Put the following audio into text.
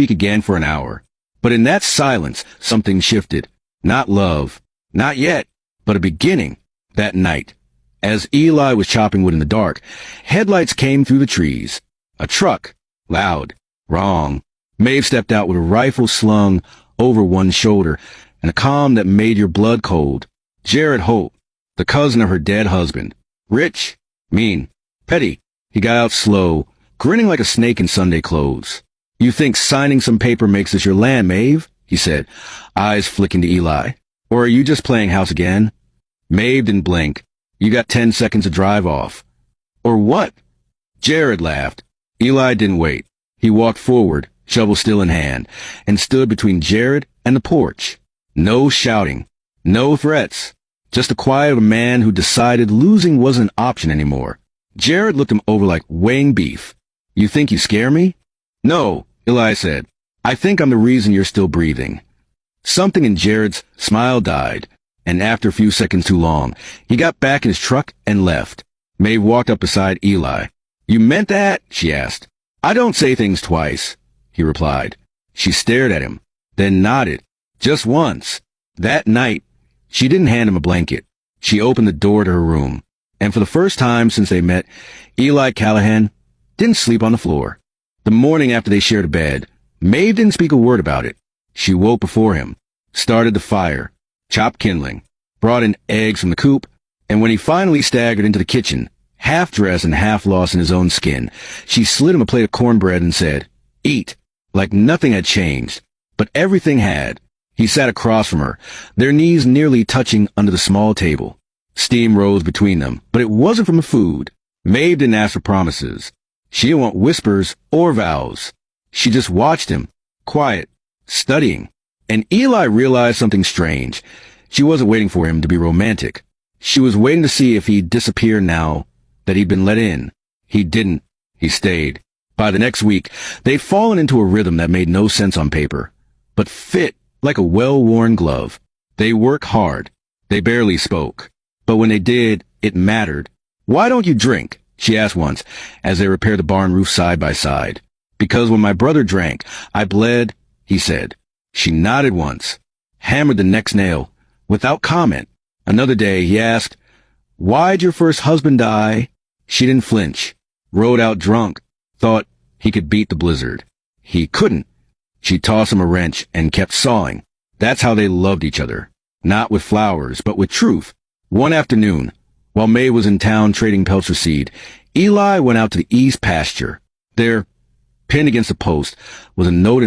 speak again for an hour. But in that silence, something shifted. Not love. Not yet. But a beginning. That night. As Eli was chopping wood in the dark, headlights came through the trees. A truck. Loud. Wrong. Maeve stepped out with a rifle slung over one shoulder and a calm that made your blood cold. Jared Holt, the cousin of her dead husband. Rich. Mean. Petty. He got out slow, grinning like a snake in Sunday clothes. "You think signing some paper makes this your land, Maeve?" he said, eyes flicking to Eli. "Or are you just playing house again?" Maeve didn't blink. "You got 10 seconds to drive off." "Or what?" Jared laughed. Eli didn't wait. He walked forward, shovel still in hand, and stood between Jared and the porch. No shouting. No threats. Just the quiet of a man who decided losing wasn't an option anymore. Jared looked him over like weighing beef. "You think you scare me?" "No," Eli said. "I think I'm the reason you're still breathing." Something in Jared's smile died, and after a few seconds too long, he got back in his truck and left. Maeve walked up beside Eli. "You meant that?" she asked. "I don't say things twice," he replied. She stared at him, then nodded. Just once. That night, she didn't hand him a blanket. She opened the door to her room. And for the first time since they met, Eli Callahan didn't sleep on the floor. The morning after they shared a bed, Maeve didn't speak a word about it. She woke before him, started the fire, chopped kindling, brought in eggs from the coop, and when he finally staggered into the kitchen, half dressed and half lost in his own skin, she slid him a plate of cornbread and said, "Eat," like nothing had changed. But everything had. He sat across from her, their knees nearly touching under the small table. Steam rose between them, but it wasn't from the food. Maeve didn't ask for promises. She didn't want whispers or vows. She just watched him, quiet, studying. And Eli realized something strange. She wasn't waiting for him to be romantic. She was waiting to see if he'd disappear now that he'd been let in. He didn't. He stayed. By the next week, they'd fallen into a rhythm that made no sense on paper, but fit like a well-worn glove. They worked hard. They barely spoke. But when they did, it mattered. "Why don't you drink?" she asked once, as they repaired the barn roof side by side. "Because when my brother drank, I bled," he said. She nodded once, hammered the next nail, without comment. Another day, he asked, "Why'd your first husband die?" She didn't flinch, rode out drunk, thought he could beat the blizzard. He couldn't. She tossed him a wrench and kept sawing. That's how they loved each other. Not with flowers, but with truth. One afternoon, while May was in town trading pelts for seed, Eli went out to the east pasture. There, pinned against a post, was a note